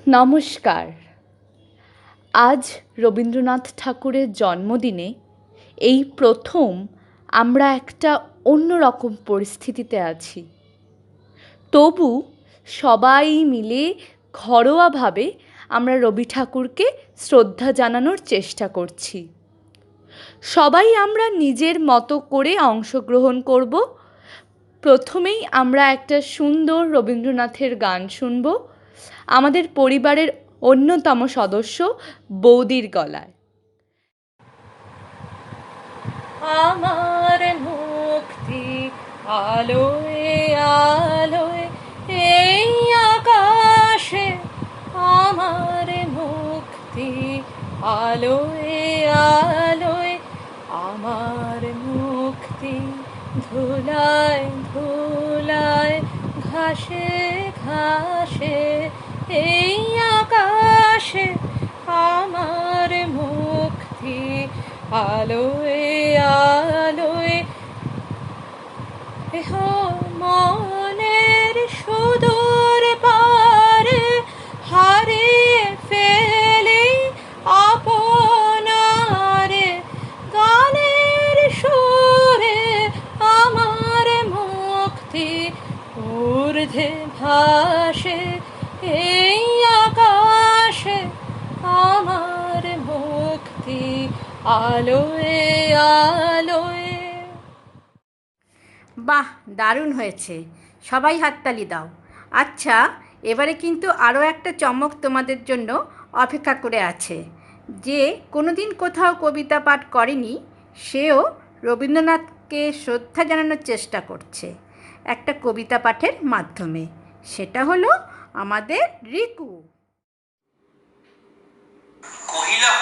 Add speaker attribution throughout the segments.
Speaker 1: নমস্কার। আজ রবীন্দ্রনাথ ঠাকুরের জন্মদিনে এই প্রথম আমরা একটা অন্যরকম পরিস্থিতিতে আছি। তবু সবাই মিলে ঘরোয়াভাবে আমরা রবি ঠাকুরকে শ্রদ্ধা জানানোর চেষ্টা করছি। সবাই আমরা নিজের মতো করে অংশগ্রহণ করব। প্রথমেই আমরা একটা সুন্দর রবীন্দ্রনাথের গান শুনব আমাদের পরিবারের অন্যতম সদস্য বৌদির গলায়। আমার মুক্তি আলোয় আলোয় এই আকাশে, আমার মুক্তি আলোয় আলোয়, আমার মুক্তি ধুলায় ধুলায় ঘাসে ঘাসে এই আকাশে, আমার মুক্তি আলোয় আলোয়। এহ মনের সুদূর পারে হারিয়ে ফেলি আপনারে, গানের সুরে আমার মুক্তি ঊর্ধ্বে ভাসে এই আকাশে, আমার মুক্তি আলোয় আলোয়।
Speaker 2: বাহ, দারুণ হয়েছে, সবাই হাততালি দাও। আচ্ছা, এবারে কিন্তু আরও একটা চমক তোমাদের জন্য অপেক্ষা করে আছে। যে কোনোদিন কোথাও কবিতা পাঠ করেনি সেও রবীন্দ্রনাথকে শ্রদ্ধা জানানোর চেষ্টা করছে একটা কবিতা পাঠের মাধ্যমে। সেটা হলো আমাদের রিকু।
Speaker 3: কহিলা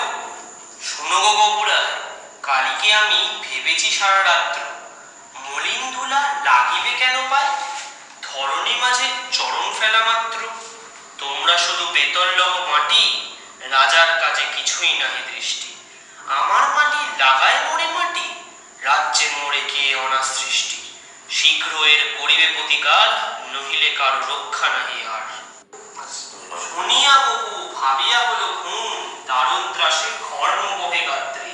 Speaker 3: শুনো গো গোপুরা, কালিকে আমি ভেবেছি সারা রাত্র, মলিন ধুলা লাগিবে কেন পায়, ধরণী মাঝে চরণ ফেলা মাত্র। তোমরা শুধু বেতর লহ মাটি, রাজার কাজে কিছুই নাহি দৃষ্টি। আমার মাটি লাগায় মোরে মাটি, রাজ্যে মোরে কে অনার সৃষ্টি। শীঘ্র এর করিবে প্রতিকার, নহিলে কারো রক্ষা নাহি আর। শুনিয়া বহু ভাবিয়া হলো ঘুম, দারুণ ত্রাসে ঘর্ম বহে গাত্রে।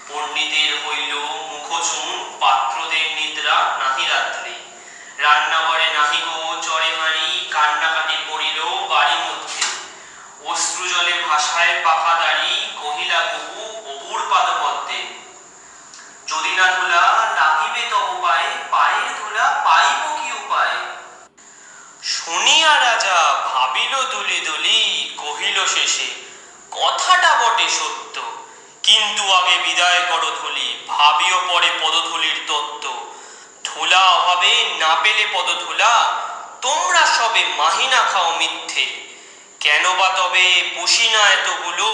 Speaker 3: পণ্ডিতের হইল মুখচুন, পাত্রদের নিদ্রা নাহি রাত্রে। রান্নাঘরে নাহি গো চরে হাঁড়ি, কান্নাকাটি পড়িল বাড়ি মধ্যে। অশ্রু জলে ভাষায় পাখা দাড়ি, কহিলা বহু অপুর পাদপদ্মে। যদি না ধুলা লাগিবে তব পায়ে, পায়ের ধুলা পাইব কি উপায়। শুনিয়া রাজা ভাবিল দুলি দুলি, কহিল শেষে কথাটা বটে সত্য। কিন্তু আগে বিদায় করো ধুলি, ভাবিও পরে পদধূলির তত্ত্ব। ধুলা অভাবে না পেলে পদধূলা, তোমরা সবে মাহিনা খাও মিথ্যে। কেন বা তবে পুষি না এতগুলো,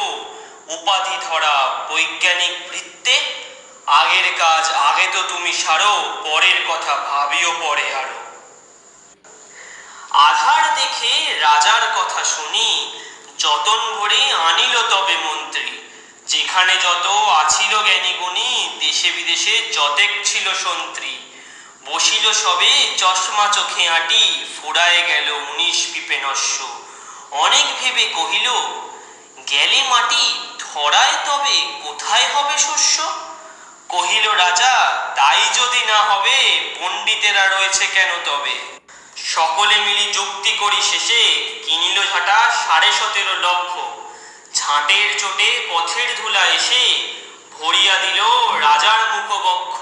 Speaker 3: উপাধি ধরা বৈজ্ঞানিক বৃত্তে। আগের কাজ আগে তো তুমি সারো, পরের কথা ভাবিও পরে আরো। আধার দেখে রাজার কথা শুনি, যতন ভরে আনিল তবে মন্ত্রী। যেখানে যত আছিল জ্ঞানী গুণী, দেশে বিদেশে যতেক ছিল সন্ত্রী। বসিল সবে চশমা চোখে আঁটি, ফুরায় গেল 19 পিপে নস্য। অনেক ভেবে কহিল গেলে মাটি, ধরায় তবে কোথায় হবে শস্য। কহিল রাজা তাই যদি না হবে, পণ্ডিতেরা রয়েছে কেন তবে। সকলে মিলি যুক্তি করি শেষে, কিনিল ঝাঁটা 17.5 লক্ষ। ঝাঁটের চোটে পথের ধুলা এসে, ভরিয়া দিল রাজার মুখবক্ষ।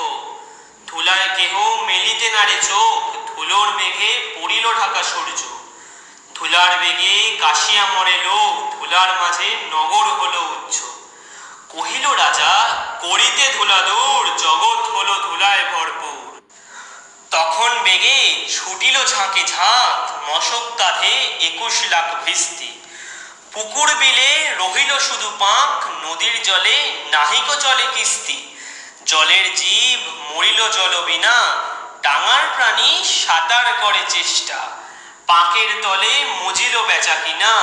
Speaker 3: ধুলায় কেহ মেলিতে নারে চোখ, ধুলোর মেঘে পড়িল ঢাকা সূর্য। ধুলার বেগে কাশিয়া মরে লোক, ধুলার মাঝে নগর হলো উচ্চ। কহিল রাজা করিতে ধুলা দূর, জগৎ হলো ধুলায় ভরপুর। তখন বেগে ছুটিল ঝাঁকে ঝাঁক, মশক কাঁধে 21 লাখ ভিস্তি। পুকুর বিলে রহিল শুধু পাঁক, নদীর জলে নাহিক চলে কিস্তি। জলের জীব মরিল জল বিনা, ডাঙার প্রাণী সাঁতার করে চেষ্টা। পাঁকের তলে মজিল বেচা কিনা,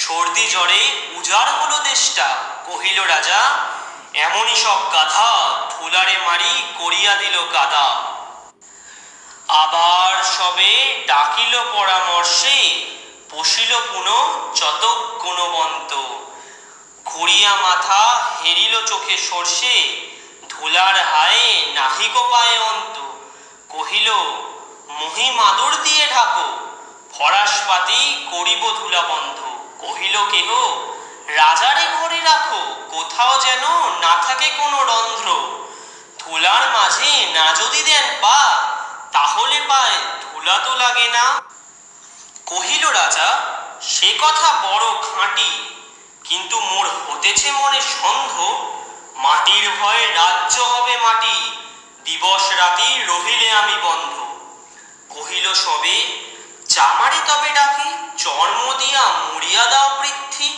Speaker 3: সর্দি জ্বরে উজাড় হলো দেশটা। কহিল রাজা এমনই সব গাধা, ধুলারে মারি করিয়া দিল কাদা। আবার সবে ডাকিল পরামর্শে, বসিল পুনঃ চতক লইয়া মাথা হেরিল চোখে সর্ষে, ধুলার হায়ে নাহিক পায়ে অন্ত। কহিল মহিম আদর দিয়ে ঢাকো, ফরাসপাতি করিব ধুলা বন্ধ। কহিল কেহ রাজারে ঘরে রাখো, কোথাও যেন না থাকে কোনো রন্ধ্র। ধুলার মাঝে না যদি দেন পা, তাহলে পায় ধুলা তো লাগে না। কহিল রাজা সে কথা বড় খাঁটি, কিন্তু মোর হতেছে মনে সন্দেহ। মাটির ভয়ে রাজ্য হবে মাটি, দিবস রাতি রহিলে আমি বন্ধ। কহিল সবে চামারে তবে ডাকি, চর্ম দিয়া মুড়িয়া দাও পৃথ্বী।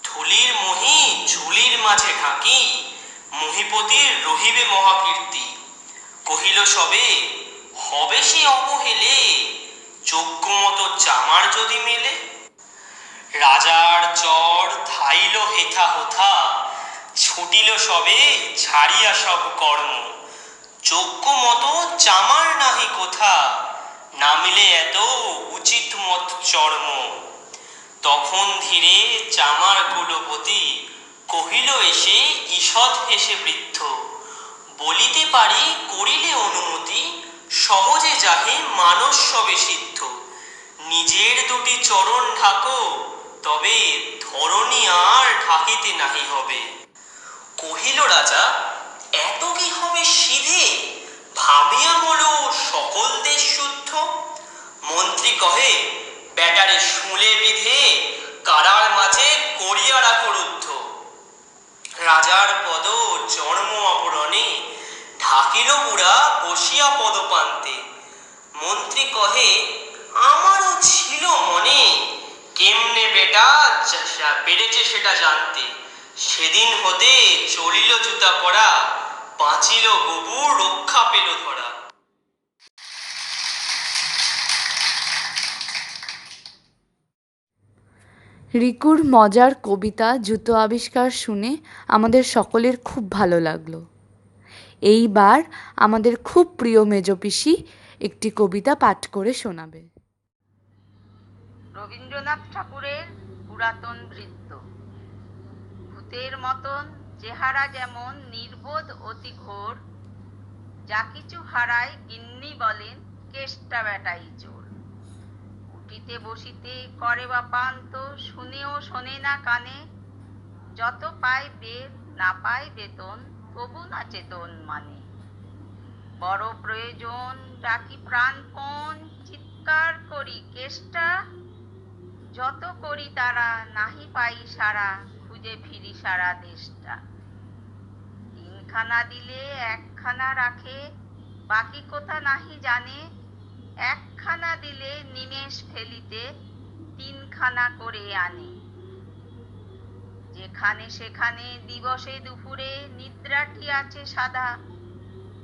Speaker 3: ধুলির মহি ঝুলির মাঝে ঢাকি, মহিপতির রহিবে মহাকীর্তি। কহিল সবে হবে সে অবহেলে, যোগ্য মতো চামার যদি মেলে। রাজার চর ধাইল হেথা হোথা, ছুটিল সবে ছাড়িয়া সব কর্ম। যোগ্য মতো চামার নাহি কোথা, নামিলে এত উচিত মত চর্ম। তখন ধীরে চামার কুলপতি, কহিল এসে ঈষৎ হেসে বৃদ্ধ। বলিতে পারি করিলে অনুমতি, সহজে যাহে মানস সবে সিদ্ধ। নিজের দুটি চরণ ঢাকো, তবে ধরণী আর ঢাকিতে নাহি হবে। কহিল রাজা এত কি হবে সিধে, ভাবিয়া বলো সকল দেশ শুদ্ধ। মন্ত্রী কহে ব্যাটারে শুলে বিধে, কারার মাঝে করিয়া রাখো রুদ্ধ। রাজার পদ জন্ম অপরণে, ঢাকিল বুড়া বসিয়া পদপান্তে। মন্ত্রী কহে আমারও ছিল মনে, কেমনে বেটা বেড়েছে সেটা জানতে। সেদিন হতে চলিল জুতা পরা, বাঁচিল গবু রক্ষা পেল ধরা।
Speaker 4: রিকুর মজার কবিতা জুতো আবিষ্কার শুনে আমাদের সকলের খুব ভালো লাগলো। এইবার আমাদের খুব প্রিয় মেজপিসি একটি কবিতা পাঠ করে শোনাবে।
Speaker 2: রবীন্দ্রনাথ ঠাকুরের পুরাতন বৃত্ত। ভূতের মতন চেহারা যেমন নির্বোধ অতি ঘোর, যা কিছু হারায় গিন্নি বলেন কেষ্টা বেটাই চোর। উঠিতে বসিতে করে বা পান্ত, শুনেও শোনে না কানে। যত পায় বেদ না পায় বেতন, তবু না চেতন মানে। বড় প্রয়োজন ডাকি প্রাণপণ, চিৎকার করি কেষ্টা। যত করি তারা নাহি পাই সারা, খুঁজে ফিরি সারা দেশটা। তিনখানা দিলে একখানা রাখে, বাকি কোথা নাহি জানে। একখানা দিলে নিমেষ ফেলিতে, তিনখানা করে আনে। যেখানে সেখানে দিবসে দুপুরে, নিদ্রাটি আছে সাদা।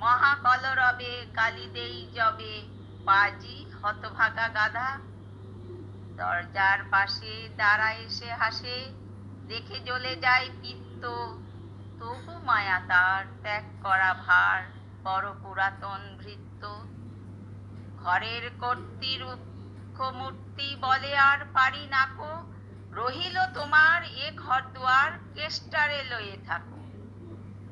Speaker 2: মহাকলরবে গালি দেই যবে, পাজি হতভাগা গাধা। দরজার পাশে দাঁড়ায় এসে হাসে, দেখে জ্বলে যায় পিত্ত। তবু মায়া তার ত্যাগ করা ভার, বড় পুরাতন ভৃত্য। ঘরের কর্ত্রীর মূর্তি বলে আর পারি নাকো, রহিল তোমার এ ঘর দুয়ার, কেষ্টারে লয়ে থাকো।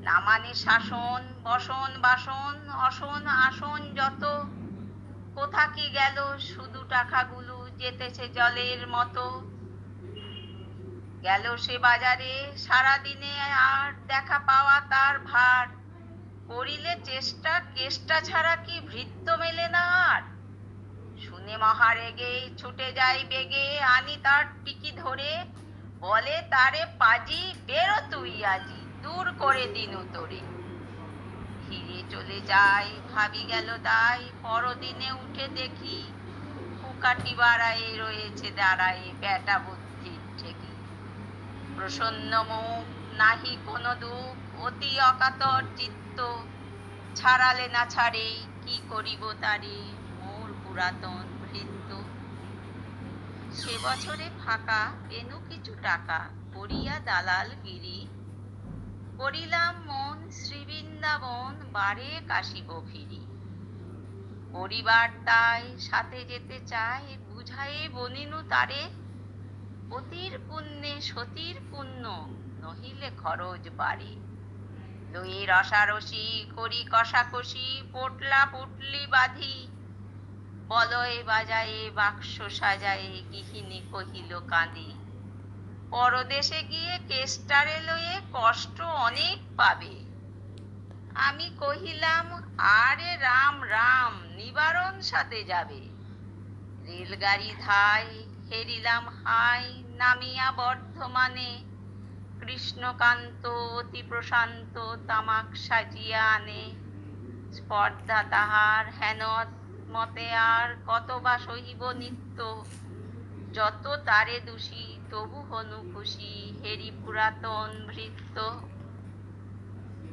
Speaker 2: না মানে শাসন বসন বাসন, অসন আসন যত। কোথা কি গেল শুধু টাকাগুলো, যেতেছে জলের মতো। গেল সে বাজারে সারাদিনে, আর দেখা পাওয়া তার ভার। করিলে চেষ্টা কেষ্টা ছাড়া কি ভৃত্য মেলে না আর। শুনে মহারেগে ছুটে যাই বেগে, আনি তার টিকি ধরে। বলে তারে পাজি বেরো তুই আজি, দূর করে দিনু তোরে। ফিরে চলে যাই ভাবি গেল দায়, পরদিনে উঠে দেখি। কুকাটি বাড়ায়ে রয়েছে দাঁড়ায়ে, বেটা বুদ্ধির ঠেকি। প্রসন্ন মুখ নাহি কোনো দুঃখ, অতি অকাতর চিত্ত। ছাড়ালে না ছাড়ে কি করিব তারে, মোর পুরাতন ভৃত্য। সে বছরে ফাঁকা পেনু কিছু টাকা, করিয়া দালাল গিরি। করিলাম মন শ্রীবৃন্দাবন, বারে কাশিব ফিরি। পরিবার তাই সাথে যেতে চায়, বুঝায়ে বনিনু তারে। পতির পুণ্যে সতীর পুণ্য, নহিলে খরচ বাড়ে। লই রসারসি করি কষাকষি, পোটলা পুটলি বাঁধি, বলয় বাজায়ে বাক্স সাজায়ে, গৃহিণী কহিল কাঁদি, পরদেশে গিয়ে কেষ্টারে লয়ে কষ্ট অনেক পাবে। আমি কহিলাম, আরে রাম রাম, নিবারণ সাথে যাবে। রেলগাড়ি ধাই, হেরিলাম হাই, নামিয়া বর্ধমানে, কৃষ্ণকান্ত অতি প্রশান্ত তামাক সাজিয়া আনে। স্পর্ধা তাহার হেন মতে আর কত বা সহিব নিত্য, যত তারে দোষী তবু হনু খুশি, হেরি পুরাতন ভৃত্য।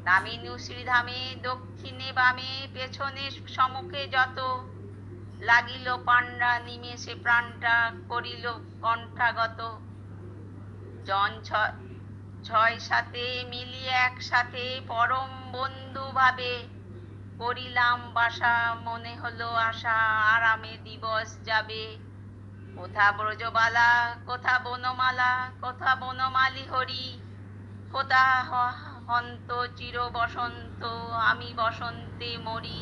Speaker 2: নামিনু শ্রীধামে, দক্ষিণে বামে, পেছনে সমুখে যত, লাগিল পাণ্ডা নিমেষে প্রাণটা করিল কণ্ঠাগত। জন ছয় সাথে মিলিয়ে একসাথে পরম বন্ধু ভাবে, করিলাম বাসা মনে হলো আশা, আরামে দিবস যাবে। কোথা ব্রজবালা, কোথা বনমালা, কোথা বনমালী হরি, কোথা হন্ত চির বসন্ত, আমি বসন্তে মরি।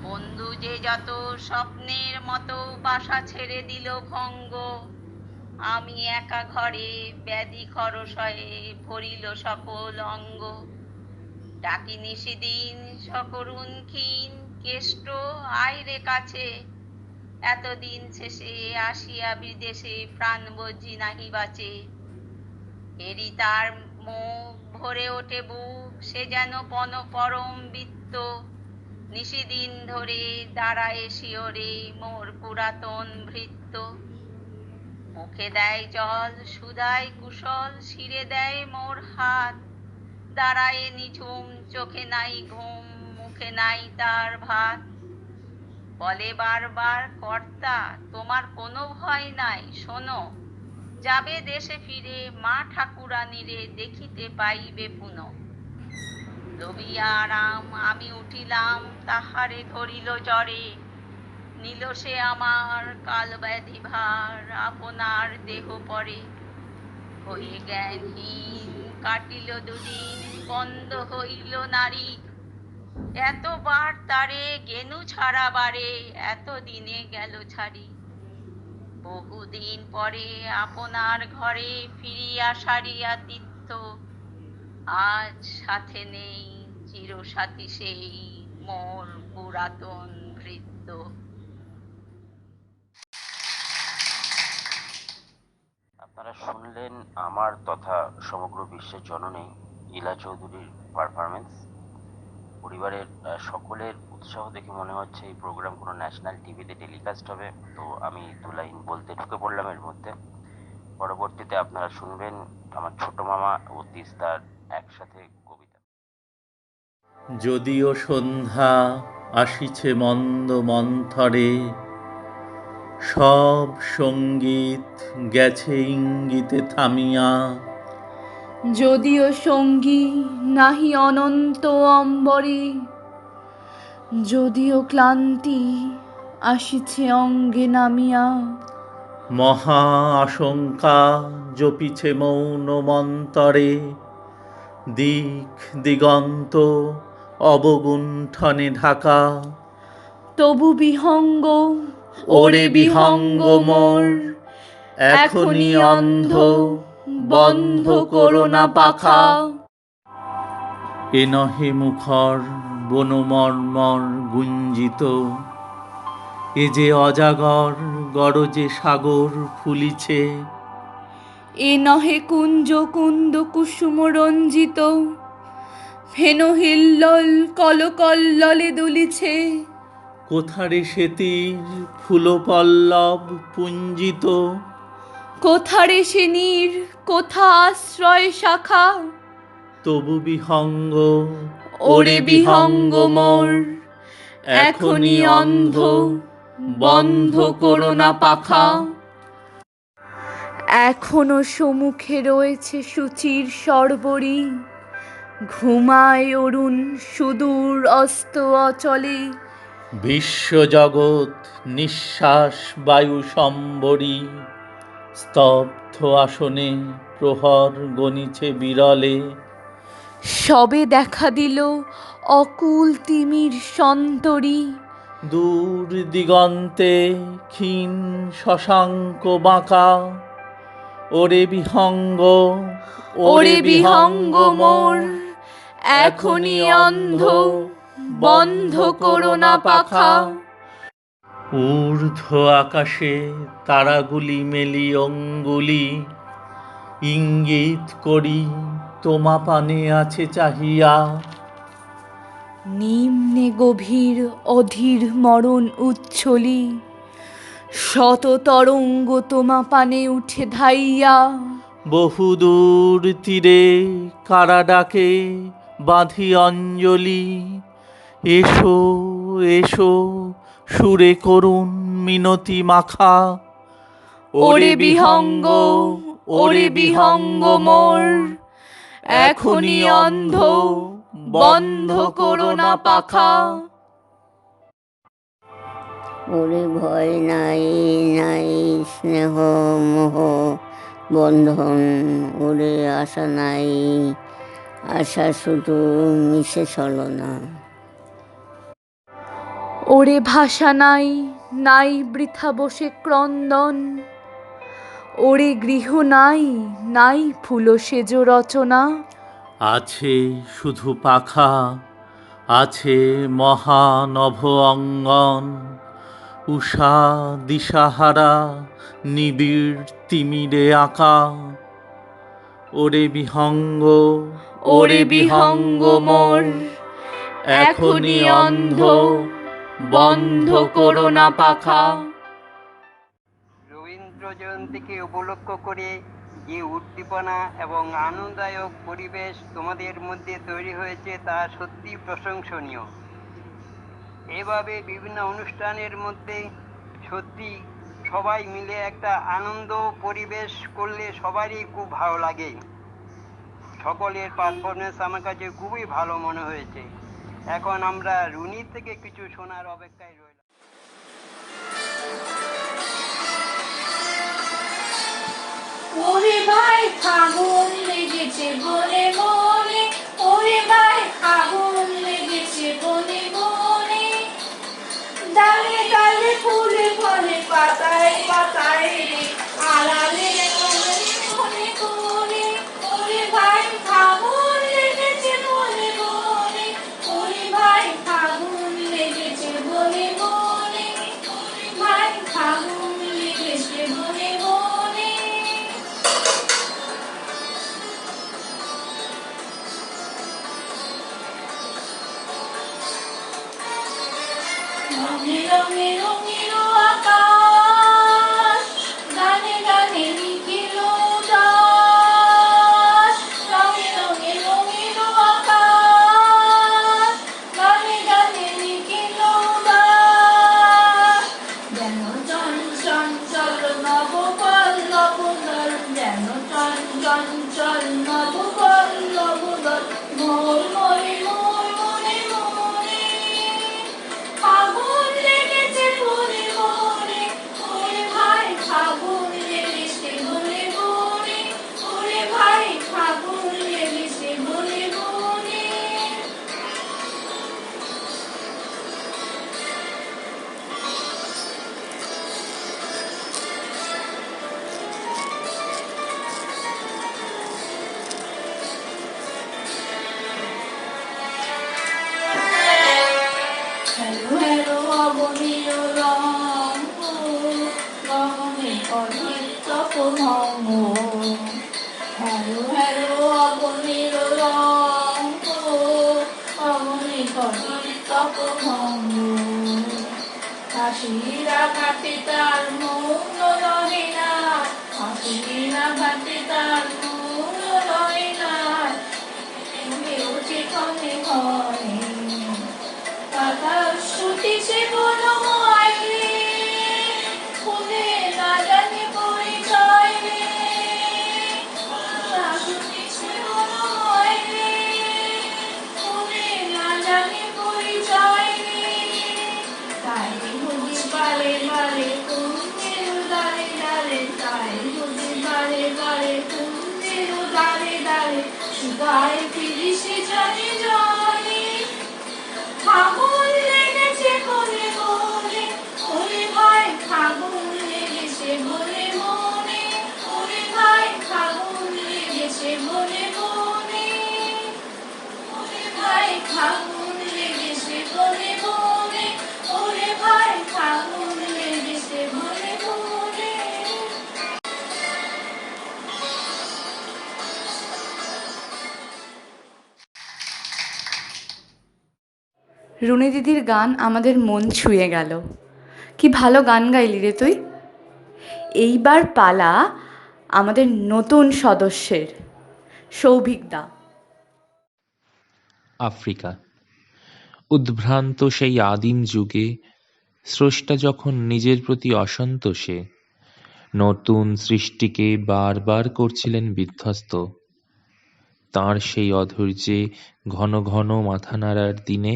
Speaker 2: বন্ধু যে যত স্বপ্নের মতো বাসা ছেড়ে দিল ভঙ্গ, আমি একা ঘরে ব্যাধি খরশয়ে ভরিল সকল অঙ্গ। ডাকিনি সেদিন সকরুণ ক্ষীণ, কেষ্ট আয় রে কাছে, এতদিন শেষে আসিয়া বিদেশে প্রাণ বুঝি নাহি বাঁচে। হেরি তার মুখ, ভরে ওঠে বুক, সে যেন পরম বৃত্ত, নিশিদিন ধরে দাঁড়ায় শিওরে মোর পুরাতন ভৃত্য। মুখে দেয় জল, সুধায় কুশল, শিরে দেয় মোর হাত, দাঁড়ায় নিঝুম, চোখে নাই ঘুম, মুখে নাই তার ভাত। বলে বারবার, কর্তা তোমার কোনো ভয় নাই, শোনো, যাবে দেশে ফিরে, মা ঠাকুরানীরে দেখিতে পাইবে পুনঃ। রবিয়া রাম, আমি উঠিলাম, তাহারে ধরিল জ্বরে, নিল সে আমার কাল ব্যাধি ভার, আপনার দেহ পরে। হয়ে জ্ঞানহীন কাটিল দুদিন, বন্ধ হইল নারী, এতবার তারে গেনু ছাড়া বারে, এত দিনে গেল ছাড়ি। বহুদিন পরে আপনার ঘরে ফিরিয়া সারিয়া তীর্থ, আজ সাথে নেই চিরসাথী সেই মোর পুরাতন ভৃত্য।
Speaker 5: আপনারা শুনলেন আমার তথা সমগ্র বিশ্বের জননী ইলা চৌধুরীর পারফরমেন্স। পরিবারের সকলের উৎসাহ দেখে মনে হচ্ছে এই প্রোগ্রাম কোনো ন্যাশনাল টিভিতে টেলিকাস্ট হবে, তো আমি দু লাইন বলতে ঢুকে পড়লাম এর মধ্যে। পরবর্তীতে আপনারা শুনবেন আমার ছোট মামা ও তিস্তার একসাথে কবিতা।
Speaker 6: যদিও সন্ধ্যা আসিছে মন্দ মন্থরে, সব সঙ্গীত গেছে ইঙ্গিতে থামিয়া,
Speaker 4: যদিও সঙ্গী নাহি অনন্ত অম্বরে, যদিও ক্লান্তি আসিছে অঙ্গে নামিয়া,
Speaker 6: মহা আশঙ্কা জপিছে মৌন মন্তরে, দিক দিগন্ত অবগুণ্ঠনে ঢাকা,
Speaker 4: তবু বিহঙ্গ
Speaker 6: ওরে বিহঙ্গ মোর, এখনি অন্ধ বন্ধ করো না পাখা। এ নহে মুখর বনমর্মর গুঞ্জিত, এ যে অজাগর গরজে সাগর ফুলিছে,
Speaker 4: এ নহে কুঞ্জ কুন্দ কুসুম রঞ্জিত, ফেন হিল্লোল কলকল্ললে দুলিছে,
Speaker 6: কোথারে সেতির ফুলপল্লব পুঞ্জিত,
Speaker 4: কোথারে সে নীর, কোথা আশ্রয় শাখা,
Speaker 6: তবু বিহঙ্গ
Speaker 4: ওরে বিহঙ্গ মোর, এখনি অন্ধ বন্ধ করো না পাখা। এখনো সম্মুখে রয়েছে সুচির সর্বরী, ঘুমায় অরুণ সুদূর অস্ত অচলে,
Speaker 6: বিশ্বজগৎ নিঃশ্বাস বায়ু সম্বরী, স্তব্ধ আসনে প্রহর গণিছে বিরলে।
Speaker 4: সবে দেখা দিল অকুল তিমির সন্তরী,
Speaker 6: দূর দিগন্তে ক্ষীণ শশাঙ্ক বাঁকা। ওরে বিহঙ্গ,
Speaker 4: ওরে বিহঙ্গ মোর, এখনি অন্ধ, বন্ধ করো না পাখা।
Speaker 6: ঊর্ধ্ব আকাশে তারাগুলি মেলি অঙ্গুলি, ইঙ্গিত করি তোমা পানে আছে চাহিয়া।
Speaker 4: নিম্নে গভীর অধীর মরণ উচ্ছলি, শত তরঙ্গ তোমা পানে উঠে ধাইয়া।
Speaker 6: বহুদূর তীরে কারা ডাকে বাঁধি অঞ্জলি, এসো এসো সুরে করুণ মিনতি মাখা।
Speaker 4: ওরে বিহঙ্গ, ওরে বিহঙ্গ মোর, এখনি অন্ধ, বন্ধ করো না পাখা।
Speaker 7: ওরে ভয় নাই নাই স্নেহ মোহ বন্ধন, ওরে আশা নাই, আশা শুধু মিশে ছলনা।
Speaker 4: ওরে ভাষা নাই, নাই বৃথা বসে ক্রন্দন, ওরে গৃহ নাই, নাই ফুল সেজ রচনা।
Speaker 6: আছে শুধু পাখা, আছে মহানভ অঙ্গন, উষা দিশাহারা নিবিড় তিমিরে আঁকা। ওরে বিহঙ্গ,
Speaker 4: ওরে বিহঙ্গ মোর, এখনি অন্ধ, বন্ধ করো না পাখা।
Speaker 8: রবীন্দ্র জয়ন্তীকে উপলক্ষ করে যে উদ্দীপনা এবং আনন্দদায়ক পরিবেশ তোমাদের মধ্যে তৈরি হয়েছে তা সত্যি প্রশংসনীয়। এভাবে বিভিন্ন অনুষ্ঠানের মধ্যে সত্যি সবাই মিলে একটা আনন্দ পরিবেশ করলে সবারই খুব ভালো লাগে। সকলের পারফরমেন্স আমার কাছে খুবই ভালো মনে হয়েছে। এখন আমরা রুনির থেকে কিছু শোনার অপেক্ষায় রইলাম।
Speaker 1: ওরে ভাই ফাগুন লেগেছে বনে বনে, ওরে ভাই ফাগুন লেগেছে বনে বনে, ডালে ডালে ফুলে ফলে পাতায় পাতায় রে, আড়ালে কোণে কোণে, ওরে ভাই ফাগুন লেগেছে বনে বনে, ওরে ভাই ফাগুন লেগেছে বনে বনে, ওরে ভাই ফাগুন লেগেছে বনে বনে। রঙে রঙে রঙিল আকাশ, গানে গানে লিখিল দাস। রঙে রঙে রঙিল আকাশ, গানে গানে লিখিল দাস। যেন চঞ্চল নব পল্লব দল, যেন চঞ্চল নব পল্লব দল, মোর মোরে মোর মনে মনে। ফাগুন লেগেছে বনে বনে, ওরে ভাই ফাগুন লেগেছে বনে বনে, ওরে ভাই ফাগুন লেগেছে বনে বনে। হ্যালো হ্যালো অবনীর রঙ, গগনে অনিত্যপ ভঙ্গ। হ্যালো হ্যালো অবনীর রঙ, গগনে অনিত্যপ ভঙ্গ। হাসিরা ঘাটে তার মৌন রহে না, হাসিরা ঘাটে তার মৌন রহে না, উঠে ক্ষণে ক্ষণে। বাতাস ছুটিছে কোনো আইলে, ফুলে না জানি পরিচয় রে। বাতাস ছুটিছে কোনো আইলে, ফুলে না জানি পরিচয় রে। তাই বুঝি বারে বারে কুঞ্জের ডালে ডালে, তাই বুঝি বারে বারে কুঞ্জের দাঁড়ে দাঁড়ে গায়ে ফিরিসে জনে জনে ফাগুন লেগেছে বলে বলে ওরে ভাই ফাগুন লেগেছে বলে মনে ওরে ভাই ফাগুন লেগেছে বলে মনে ওরে ভাই ফাগুন লেগেছে বলে মনে ওরে ভাই ফাগুন লেগেছে বলে মনে।
Speaker 4: রুনি দিদির গান আমাদের মন ছুঁয়ে গেল। কি ভালো গান গাইলি রে তুই। এইবার পালা আমাদের নতুন সদস্যের, সৌভিকদা।
Speaker 9: আফ্রিকা। উদ্ভ্রান্ত সেই আদিম যুগে স্রষ্টা যখন নিজের প্রতি অসন্তোষে নতুন সৃষ্টিকে বারবার করছিলেন বিধ্বস্ত, তাঁর সেই অধৈর্যে ঘন ঘন মাথা নাড়ার দিনে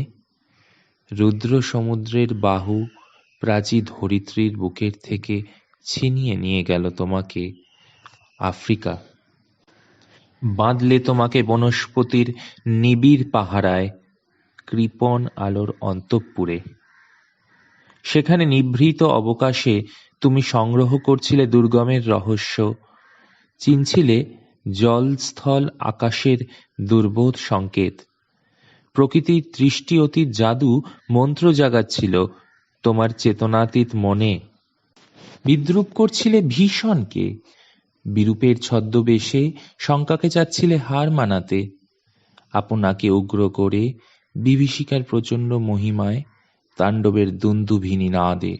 Speaker 9: রুদ্র সমুদ্রের বাহু প্রাচী ধরিত্রীর বুকের থেকে ছিনিয়ে নিয়ে গেল তোমাকে আফ্রিকা। বাঁধলে তোমাকে বনস্পতির নিবিড় পাহারায়, কৃপণ আলোর অন্তঃপুরে। সেখানে নিভৃত অবকাশে তুমি সংগ্রহ করছিলে দুর্গমের রহস্য, চিনছিলে জলস্থল আকাশের দুর্বোধ সংকেত। প্রকৃতির দৃষ্টি অতীত জাদু মন্ত্র জাগাচ্ছিল তোমার চেতনাতীত মনে। বিদ্রুপ করছিলে ভীষণকে, বিরূপের ছদ্মবেশে শঙ্কাকে চাচ্ছিলে হার মানাতে, আপনাকে উগ্র করে বিভীষিকার প্রচণ্ড মহিমায় তাণ্ডবের দুন্দুভিনী নাদে।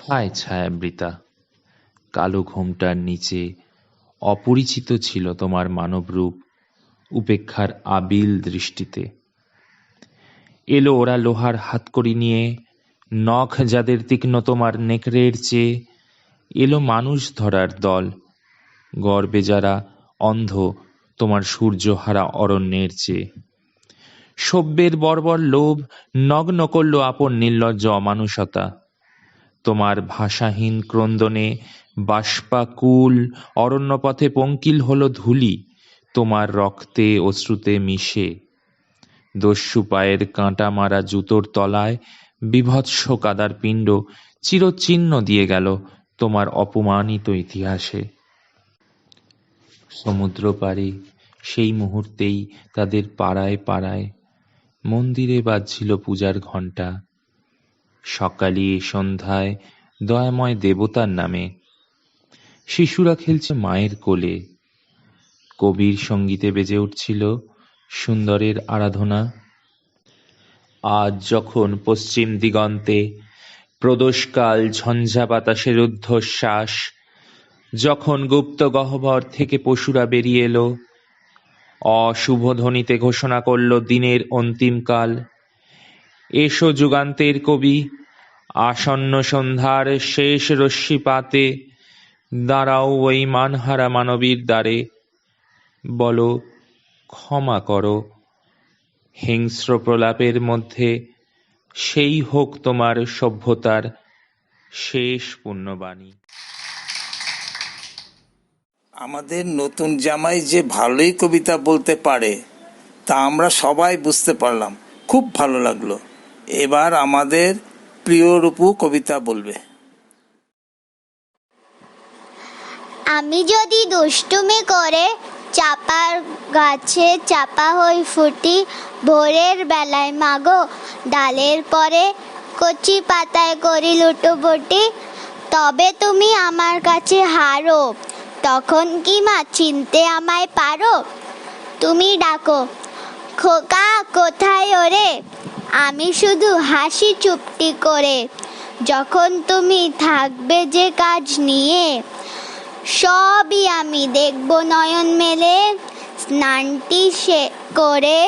Speaker 9: হায় ছায়াবৃতা, কালো ঘোমটার নিচে অপরিচিত ছিল তোমার মানবরূপ উপেক্ষার আবিল দৃষ্টিতে। এলো ওরা লোহার হাতকড়ি নিয়ে, নখ যাদের তীক্ষ্ণ তোমার নেকড়ের চেয়ে। এলো মানুষ ধরার দল, গর্বে যারা অন্ধ তোমার সূর্যহারা অরণ্যের চেয়ে। সভ্যের বর্বর লোভ নগ্ন করল আপন নির্লজ্জ অমানুষতা। তোমার ভাষাহীন ক্রন্দনে বাষ্পাকুল অরণ্যপথে পঙ্কিল হলো ধূলি তোমার রক্তে অশ্রুতে মিশে। দস্যু পায়ের কাঁটা মারা জুতোর তলায় বিভৎস কাদার পিণ্ড চিরচিহ্ন দিয়ে গেল তোমার অপমানিত ইতিহাসে। সমুদ্র পারে সেই মুহূর্তেই তাদের পাড়ায় পাড়ায় মন্দিরে বাজছিল পূজার ঘণ্টা। সকালে সন্ধ্যায় দয়াময় দেবতার নামে। শিশুরা খেলছে মায়ের কোলে। কবির সঙ্গীতে বেজে উঠছিল সুন্দরের আরাধনা। আজ যখন পশ্চিম দিগন্তে প্রদোষকাল ঝঞ্ঝা বাতাসের ঊর্ধ্বশ্বাস, যখন গুপ্ত গহ্বর থেকে পশুরা বেরিয়ে এলো, অশুভ ধ্বনিতে ঘোষণা করল দিনের অন্তিমকাল। এসো যুগান্তের কবি, আসন্ন সন্ধ্যার শেষ রশ্মিপাতে দাঁড়াও ওই মানহারা মানবীর দ্বারে। বলো ক্ষমা করো, হিংস্র প্রলাপের মধ্যে সেই হোক তোমার সভ্যতার শেষ পুণ্যবাণী।
Speaker 10: আমাদের নতুন জামাই যে ভালোই কবিতা বলতে পারে তা আমরা সবাই বুঝতে পারলাম। খুব ভালো লাগলো। এবার আমাদের প্রিয় রূপু কবিতা বলবে।
Speaker 11: আমি যদি দুষ্টুমি করে চাপার গাছে চাপা হই ফুটি, ভোরের বেলায় মাগো ডালের পরে কচি পাতায় করি লুটোপুটি, তবে তুমি আমার কাছে হারো, তখন কি মা চিনতে আমায় পারো? তুমি ডাকো খোকা কোথায় ওরে, আমি শুধু হাসি চুপটি করে। যখন তুমি থাকবে যে কাজ নিয়ে, সবই আমি দেখব নয়ন মেলে। স্নানটি সে করে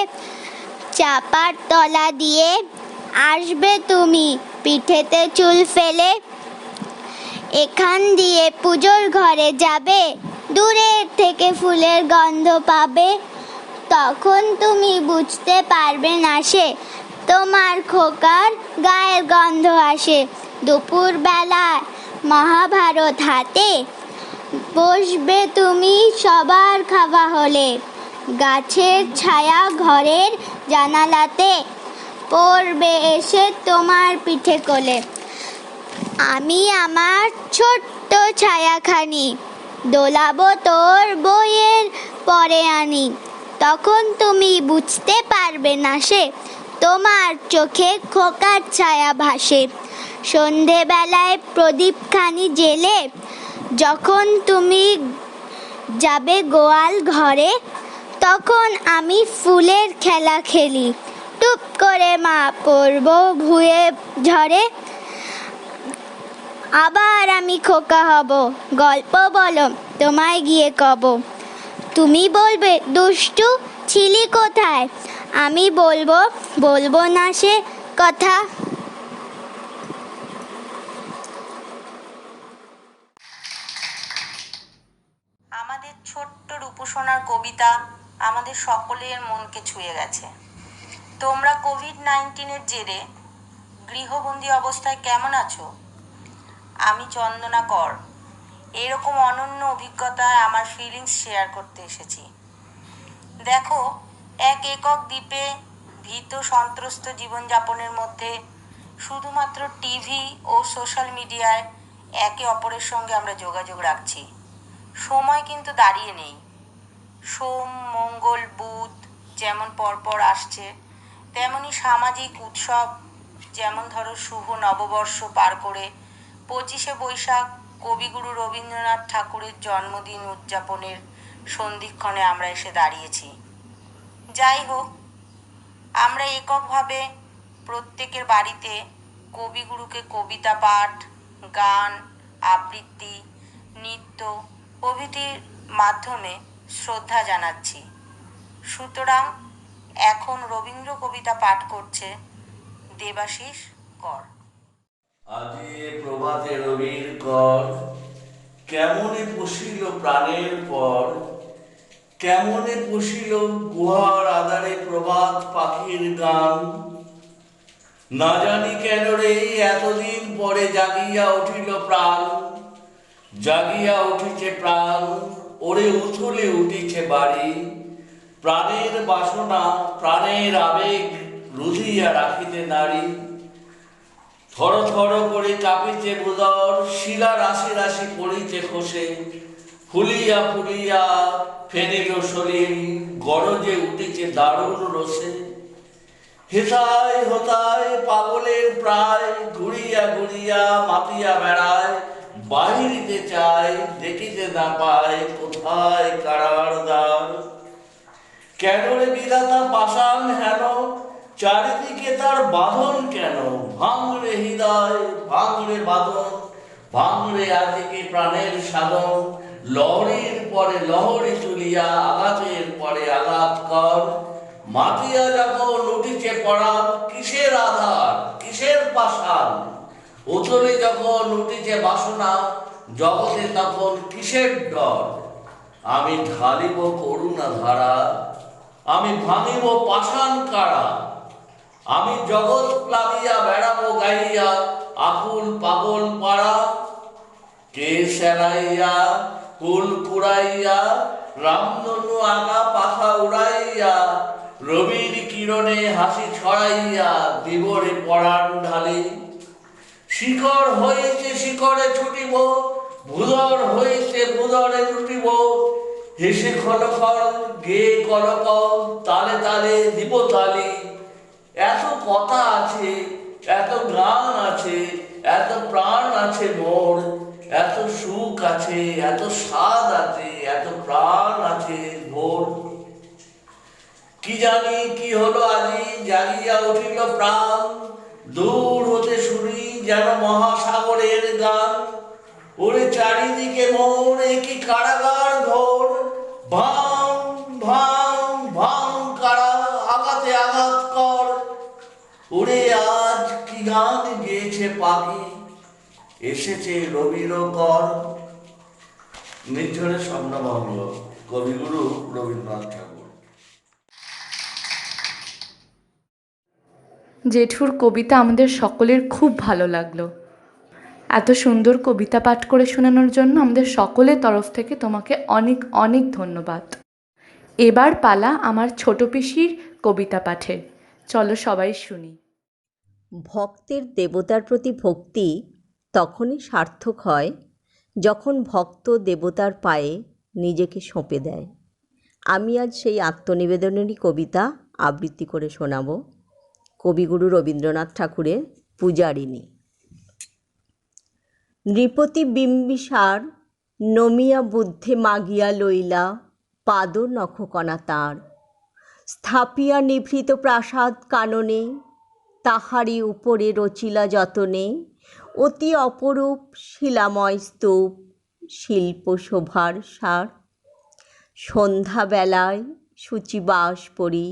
Speaker 11: চাপার তলা দিয়ে আসবে তুমি পিঠেতে চুল ফেলে। এখান দিয়ে পুজোর ঘরে যাবে, দূরের থেকে ফুলের গন্ধ পাবে। তখন তুমি বুঝতে পারবে না সে তোমার খোকার গায়ের গন্ধ আসে। দুপুর বেলায় মহাভারত হাতে বসবে তুমি সবার খাওয়া হলে, গাছের ছায়া ঘরের জানালাতে পড়বে এসে তোমার পিঠে কোলে। আমি আমার ছোট্ট ছায়াখানি দোলাবো তোর বইয়ের পরে আনি, তখন তুমি বুঝতে পারবে না সে তোমার চোখে খোকার ছায়া ভাসে। সন্ধেবেলায় প্রদীপখানি জেলে যখন তুমি যাবে গোয়াল ঘরে, তখন আমি ফুলের খেলা খেলি, টুপ করে মা পড়ব ভুয়ে ঝরে। আবার আমি খোকা হব, গল্প বলো তোমায় গিয়ে কব। তুমি বলবে দুষ্টু ছিলি কোথায়, আমি বলবো না সে কথা।
Speaker 12: আমাদের ছোট্ট রূপসোনার কবিতা আমাদের সকলের মনকে ছুঁয়ে গেছে। তোমরা কোভিড-19-এর জেরে গৃহবন্দী অবস্থায় কেমন আছো? আমি চন্দনা কর এরকম অনন্য অভিজ্ঞতায় আমার ফিলিংস শেয়ার করতে এসেছি। দেখো, এক একক দ্বীপে ভীত সন্ত্রস্ত জীবনযাপনের মধ্যে শুধুমাত্র টিভি ও সোশ্যাল মিডিয়ায় একে অপরের সঙ্গে আমরা যোগাযোগ রাখছি। সময় কিন্তু দাঁড়িয়ে নেই। সোম, মঙ্গল, বুধ যেমন পরপর আসছে, তেমনি সামাজিক উৎসব, যেমন ধরো শুভ নববর্ষ পার করে 25শে বৈশাখ কবিগুরু রবীন্দ্রনাথ ঠাকুরের জন্মদিন উদযাপনের সন্ধিক্ষণে আমরা এসে দাঁড়িয়েছি। যাই হোক, আমরা এককভাবে প্রত্যেকের বাড়িতে কবিগুরুকে কবিতা পাঠ, গান, আবৃত্তি, নৃত্য প্রভৃতির মাধ্যমে শ্রদ্ধা জানাচ্ছি। সুতরাং এখন রবীন্দ্র কবিতা পাঠ করছে দেবাশিস কর।
Speaker 6: আজি প্রভাতে রবির কর, কেমনে পুষিল প্রাণের পর, কেমনে পুষিল গুহার আধারে প্রভাত পাখির গান। না জানি কেন রে এতদিন পরে জাগিয়া উঠিল প্রাণ, জাগিয়া উঠিছে প্রাণ, ওরে উথলে উঠিছে বাড়ি। প্রাণের বাসনা প্রাণের আবেগ রুধিয়া রাখিতে নারী। থর থর করে কাঁপিছে ভূদর, শিলা রাশি রাশি পড়িছে খসে। ফুলিয়া ফুলিয়া ফেনিল সলিল, গরজে উঠিছে দারুণ রসে। হেতায় হতায় পাগলের প্রায়, ঘুরিয়া ঘুরিয়া মাতিয়া বেড়ায়। বাহিরিতে চায় দেখিতে না পায়, কোথায় কারার দ্বার। কেন রে বিধাতা পাষাণ হেন, চারিদিকে তার বাঁধন কেন। ভাঙরে হৃদয় ভাঙরে বাঁধন, ভাঙরে আদিকে প্রাণের সাধন। লহরীর পরে লহরী তুলিয়া আঘাতের পরে আঘাত কর। মাতিয়া যখন উঠিছে পরাণ, কিসের আধার কিসের পাষাণ। উথলে যখন উঠিছে বাসনা, জগতে তখন কিসের ডর। আমি ঢালিব করুণা ধারা, আমি ভাঙিব পাষাণ কারা। আমি জগৎ প্লাবিয়া বেড়াবো গাইয়া, আকুল পাগল পাড়া। কে সেরাইয়া কুল কুড়াইয়া, রামধনু আঁকা পাখা উড়াইয়া। রবির কিরণে হাসি ছড়াইয়া, দিবরে পরাণ ঢালি। শিকড় হইতে শিকড়ে ছুটিব, ভূধর হইতে ভূধরে ছুটিব। হেসে খলখল গে কলকল, তালে তালে দিব তালি। এত কথা আছে, এত গান আছে, এত প্রাণ আছে মোর। এত সুখ আছে, এত স্বাদ আছে, এত প্রাণ আছে ভোর। কি জানি কি হলো আজি, জাগিয়া উঠিল প্রাণ। দূর হতে শুনি যেন মহাসাগরের গান। ওরে চারিদিকে মোর কি কারাগার ঘোর। ভাঙ ভাঙ ভাঙ কারা, আঘাতে আঘাত কর। ওরে আজ কি গান গেয়েছে পাখি, এসেছে রবির কর। নির্ঝরের স্বপ্নভঙ্গ, কবিগুরু রবীন্দ্রনাথ ঠাকুর।
Speaker 4: জেঠুর কবিতা আমাদের সকলের খুব ভালো লাগলো। এত সুন্দর কবিতা পাঠ করে শোনানোর জন্য আমাদের সকলের তরফ থেকে তোমাকে অনেক অনেক ধন্যবাদ। এবার পালা আমার ছোট পিসির কবিতা পাঠের। চলো সবাই শুনি।
Speaker 13: ভক্তের দেবতার প্রতি ভক্তি তখনই সার্থক হয় যখন ভক্ত দেবতার পায়ে নিজেকে সঁপে দেয়। আমি আজ সেই আত্মনিবেদনেরই কবিতা আবৃত্তি করে শোনাব। কবিগুরু রবীন্দ্রনাথ ঠাকুরের পূজারিণী। নৃপতি বিম্বিসার নমিয়া বুদ্ধে মাগিয়া লইলা পাদ নখকণা তাঁর, স্থাপিয়া নিভৃত প্রাসাদ কাননে তাহারি উপরে রচিলা যতনে অতি অপরূপ শিলাময় স্তূপ শিল্প শোভার সার। সন্ধ্যাবেলায় শুচিবাস পরি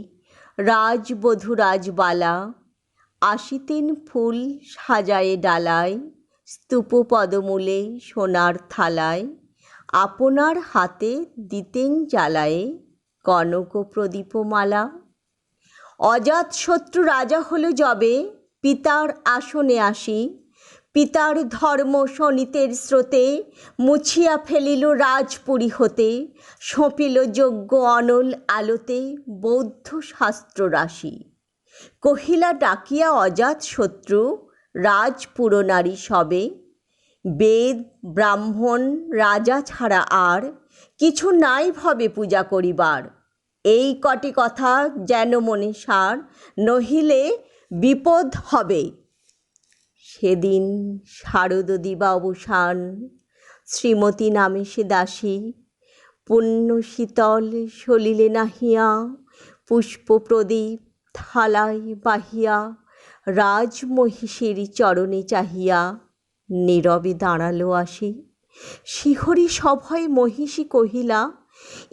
Speaker 13: রাজবধূ রাজবালা আসিতেন ফুল সাজায়ে ডালায় স্তূপ পদমূলে সোনার থালায় আপনার হাতে দিতেন জ্বালায়ে কনক প্রদীপমালা। অজাতশত্রু রাজা হলো যবে পিতার আসনে আসি, পিতার ধর্ম শোণিতের স্রোতে মুছিয়া ফেলিল রাজপুরী হতে, সঁপিল যজ্ঞ অনল আলোতে বৌদ্ধ শাস্ত্র রাশি। কহিলা ডাকিয়া অজাতশত্রু রাজপুরনারী সবে, বেদ ব্রাহ্মণ রাজা ছাড়া আর কিছু নাই ভবে পূজা করিবার। এই কটি কথা যেন মনে সার, নহিলে বিপদ হবে। সেদিন শারদ দিবা অবসান, শ্রীমতী নামে সে দাসী পুণ্য শীতল সলিলে নাহিয়া পুষ্প প্রদীপ থালায় বাহিয়া রাজমহিষীর চরণে চাহিয়া নীরবে দাঁড়ালো আসি। শিহরি সভয়ে মহিষী কহিলা,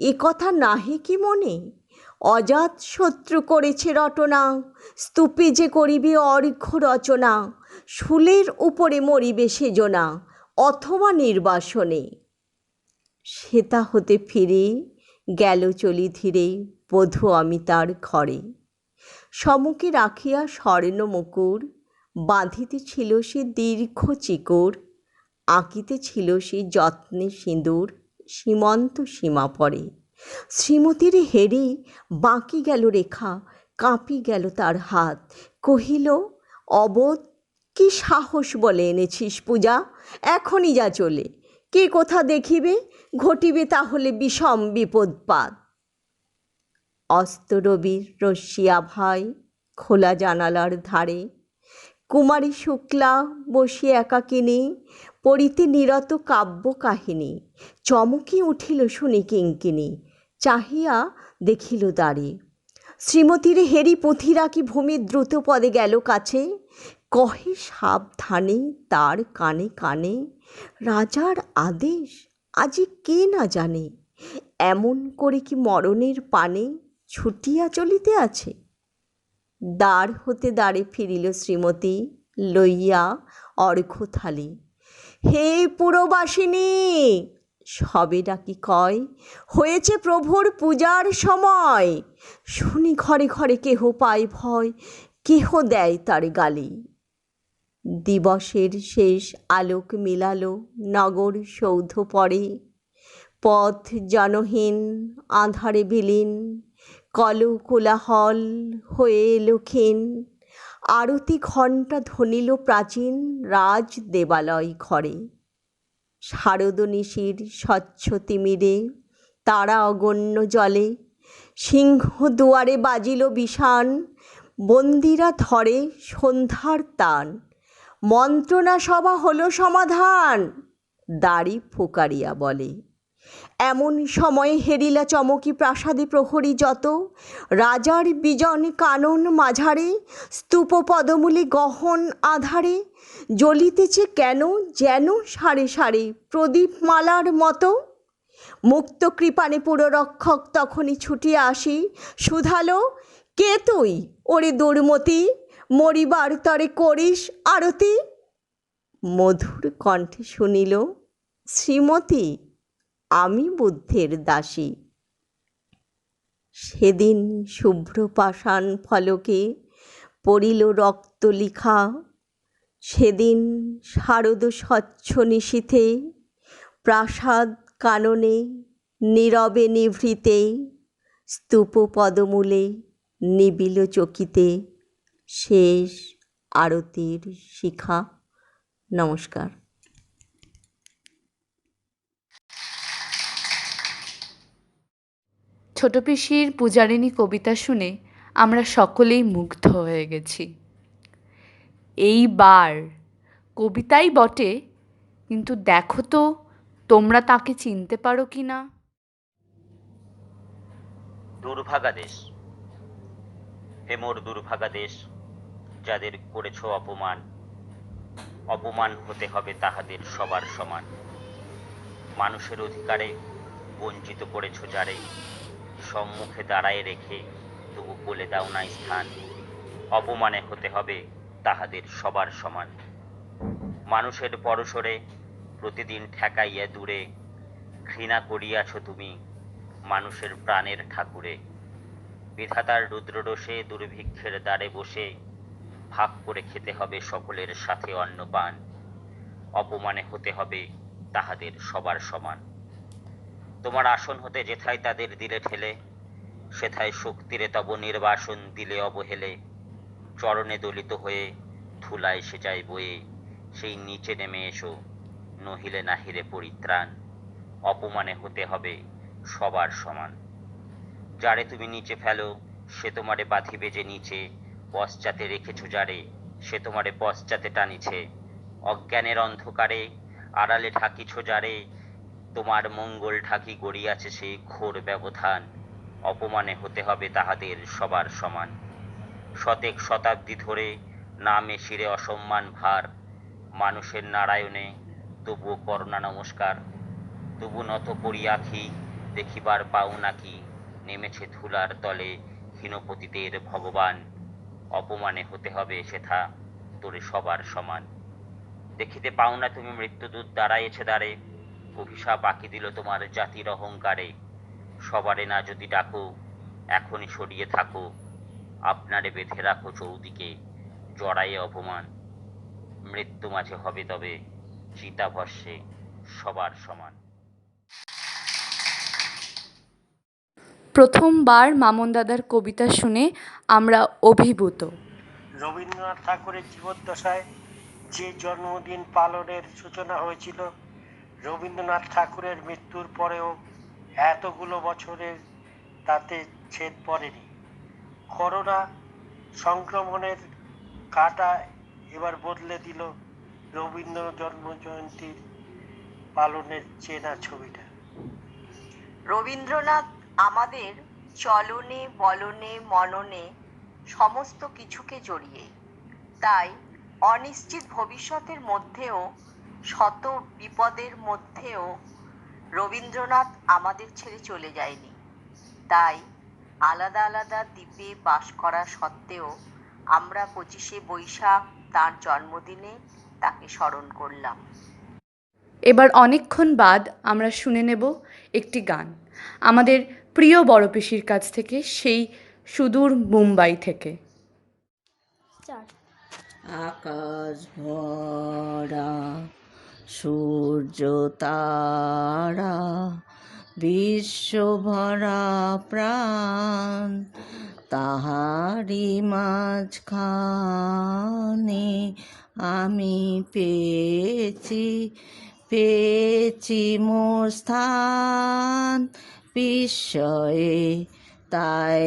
Speaker 13: এ কথা নাহি কি মনে? অজাতশত্রু করেছে রটনা, স্তূপে যে করিবে অর্ঘ্য রচনা, শুলের উপরে মরিবে সেজনা অথবা নির্বাসনে। শ্বেতা হতে ফিরে গেল চলি ধীরে বধূ অমিতার ঘরে। সমুখে রাখিয়া স্বর্ণ মুকুর বাঁধিতে ছিল সে দীর্ঘ চিকুর, আঁকিতে ছিল সে যত্নে সিঁদুর সীমন্ত সীমা পরে। শ্রীমতীর হেরি বাঁকি গেল রেখা, কাঁপি গেল তার হাত, কহিল, অবোধ কি সাহস বলে এনেছিস পূজা, এখনই যা চলে। কে কোথা দেখিবে, ঘটিবে তাহলে বিষম বিপদপাত। অস্তরবির রশ্মিয়া ভাই খোলা জানালার ধারে, কুমারী শুক্লা বসিয়া একাকিনী পড়িতে নিরত কাব্য কাহিনী। চমকি উঠিল শুনি কিঙ্কিনী, চাহিয়া দেখিল দ্বারে। শ্রীমতীর হেরি পুঁথি রাখি ভূমি দ্রুত পদে গেল কাছে, কহে সাবধানে তার কানে কানে, রাজার আদেশ আজি কে না জানে, এমন করে কি মরণের পানে ছুটিয়া চলিতে আছে। দ্বার হতে দ্বারে ফিরিল শ্রীমতী লইয়া অর্ঘ্য থালি। হে পুরবাসিনী, সবে ডাকি কয়, হয়েছে প্রভুর পূজার সময়। শুনি ঘরে ঘরে কেহ পায় ভয়, কেহ দেয় তার গালি। দিবসের শেষ আলোক মিলালো নগর সৌধ পরে, পথ জনহীন আঁধারে বিলীন, কল কোলাহল হয়ে এলো ক্ষীণ। আরতি ঘণ্টা ধ্বনিল প্রাচীন রাজ দেবালয় ঘরে। শারদ নিশির স্বচ্ছ তিমিরে তারা অগণ্য জলে, সিংহ দুয়ারে বাজিল বিষাণ, বন্দিরা ধরে সন্ধ্যার তান। মন্ত্রণা সভা হলো সমাধান, দাড়ি ফুকারিয়া বলে। এমন সময়ে হেরিলা চমকি প্রাসাদে প্রহরী যত, রাজার বিজন কানন মাঝারে স্তূপ পদমূলে গহন আধারে। জ্বলিতেছে কেন যেন সারে সারে প্রদীপ মালার মতো। মুক্ত কৃপানে পুররক্ষক তখনই ছুটিয়া আসি, শুধালো, কে তুই ওরে দুর্মতি, মরিবার তরে করিস আরতি। মধুর কণ্ঠে শুনিল, শ্রীমতী আমি বুদ্ধের দাসী। সেদিন শুভ্র পাষাণ ফলকে পড়িল রক্ত লিখা, সেদিন শারদ স্বচ্ছ নিশীথে প্রাসাদ কাননে নীরবে নিভৃতে স্তূপ পদমূলে নিবিল চকিতে শেষ আরতির শিখা। নমস্কার।
Speaker 4: ছোট পিসির পূজারিণী কবিতা শুনে আমরা সকলেই মুগ্ধ হয়ে গেছি। এইবার কবিতাই বটে, কিন্তু দেখো তো তোমরা তাকে চিনতে পারো কি না।
Speaker 5: দুর্ভাগা দেশ, হে মোর দুর্ভাগা দেশ, যাদের করেছ অপমান, অপমান হতে হবে তাহাদের সবার সমান। মানুষের অধিকারে বঞ্চিত করেছ যারে, সম্মুখে দাঁড়ায় রেখে তবু বলে দাও না স্থান। অপমানে হতে হবে তাহাদের সবার সমান। মানুষের পরশরে প্রতিদিন ঠেকাইয়া দূরে, ঘৃণা করিয়াছ তুমি মানুষের প্রাণের ঠাকুরে। বিধাতার রুদ্ররোষে দুর্ভিক্ষের দ্বারে বসে ভাগ করে খেতে হবে সকলের সাথে অন্নপান। অপমানে হতে হবে তাহাদের সবার সমান। তোমার আসন হতে যেথায় তাদের দিলে ঠেলে, সেথায় শক্তিরে তব নির্বাসন দিলে অবহেলে। চরণে দলিত হয়ে ধুলায় সে যায় বয়ে, সেই নিচে নেমে এসো নহিলে নাহিরে পরিত্রাণ। অপমানে হতে হবে সবার সমান। যারে তুমি নিচে ফেলো সে তোমারে বাঁধিবে যে নিচে, পশ্চাতে রেখেছ যারে সে তোমারে পশ্চাতে টানিছে। অজ্ঞানের অন্ধকারে আড়ালে ঢাকিছ যারে, তোমার মঙ্গল ঢাকি গড়িয়াছে সেই ঘোর ব্যবধান। অপমানে হতে হবে তাহাদের সবার সমান। শতেক শতাব্দী ধরে নামে শিরে অসম্মান ভার, মানুষের নারায়ণে তবুও করুণা নমস্কার। তবু নত করি আখি দেখিবার পাও নাকি, নেমেছে ধুলার তলে হীনপতিদের ভগবান। অপমানে হতে হবে সেথা তোরে সবার সমান। দেখিতে পাও না তুমি মৃত্যুদূত দাঁড়াইছে দ্বারে, অভিশাপ আঁকি দিল তোমার জাতির অহংকারে। সবারে না যদি ডাকো এখনই সরিয়ে থাকো, আপনারে বেঁধে রাখো চৌদিকে জড়াইয়ে অপমান। মৃত্যু মাঝে হবে তবে চিতাভস্যে সবার সমান।
Speaker 4: প্রথমবার মামন দাদার কবিতা শুনে আমরা অভিভূত।
Speaker 14: রবীন্দ্রনাথ ঠাকুরের জীবদ্দশায় যে জন্মদিন পালনের সূচনা হয়েছিল, রবীন্দ্রনাথ ঠাকুরের মৃত্যুর পরেও এতগুলো বছরের তাতে ছেদ পড়েনি। করোনা সংক্রমণের কাঁটা এবার বদলে দিল রবীন্দ্র জন্মজয়ন্তীর পালনের চেনা ছবিটা।
Speaker 15: রবীন্দ্রনাথ আমাদের চলনে বলনে মননে সমস্ত কিছুকে জড়িয়ে, তাই অনিশ্চিত ভবিষ্যতের মধ্যেও শত বিপদের মধ্যেও রবীন্দ্রনাথ আমাদের ছেড়ে চলে যায়নি। তাই আলাদা আলাদা দ্বীপে বাস করা সত্ত্বেও আমরা 25শে বৈশাখ তার জন্মদিনে তাকে স্মরণ করলাম।
Speaker 4: এবার অনেকক্ষণ বাদ আমরা শুনে নেব একটি গান আমাদের প্রিয় বড় পিসির কাছ থেকে, সেই সুদূর মুম্বাই থেকে।
Speaker 7: আকাশ ভরা সূর্য তারা, বিশ্ব ভরা প্রাণ, তাহারি মাঝখানে আমি পেয়েছি মোর স্থান। বিস্ময়ে তাই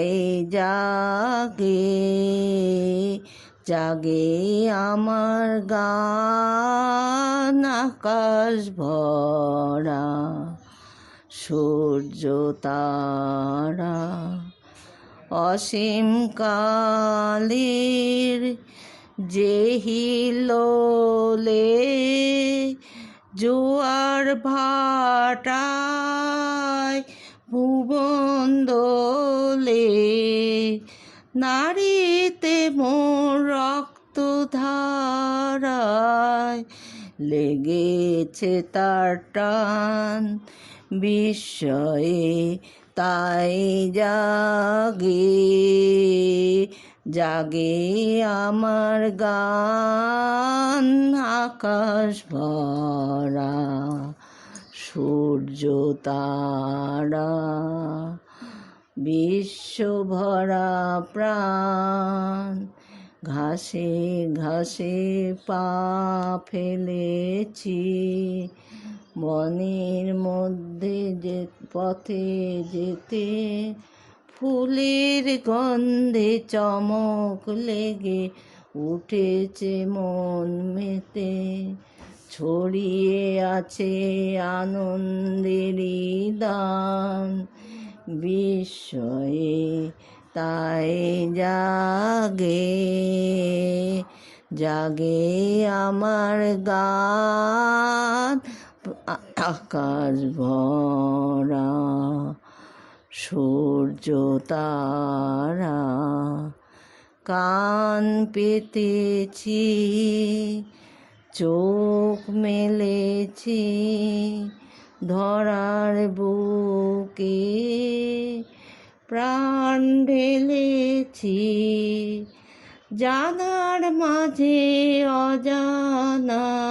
Speaker 7: জাগে আমার গান। আকাশ ভরা সূর্য তারা, অসীম কালের যে হিলোলে জোয়ার ভাটায় ভুবন দোলে, নারীতে মোর রক্ত ধারায় লেগেছে তার টান। বিস্ময়ে তাই জাগে জাগে আমার গান আকাশ ভরা সূর্য তারা বিশ্ব ভরা প্রাণ ঘাসে ঘাসে পা ফেলেছি বনের মধ্যে যে পথে যেতে ফুলের গন্ধে চমক লেগে উঠেছে মন মেতে ছড়িয়ে আছে আনন্দেরই দান বিস্ময়ে তাই জাগে জাগে আমার গান আকাশ ভরা সূর্য তারা কান পেতেছি চোখ মেলেছি ধরার বুকে প্রাণ ঢেলেছি জানার মাঝে অজানারে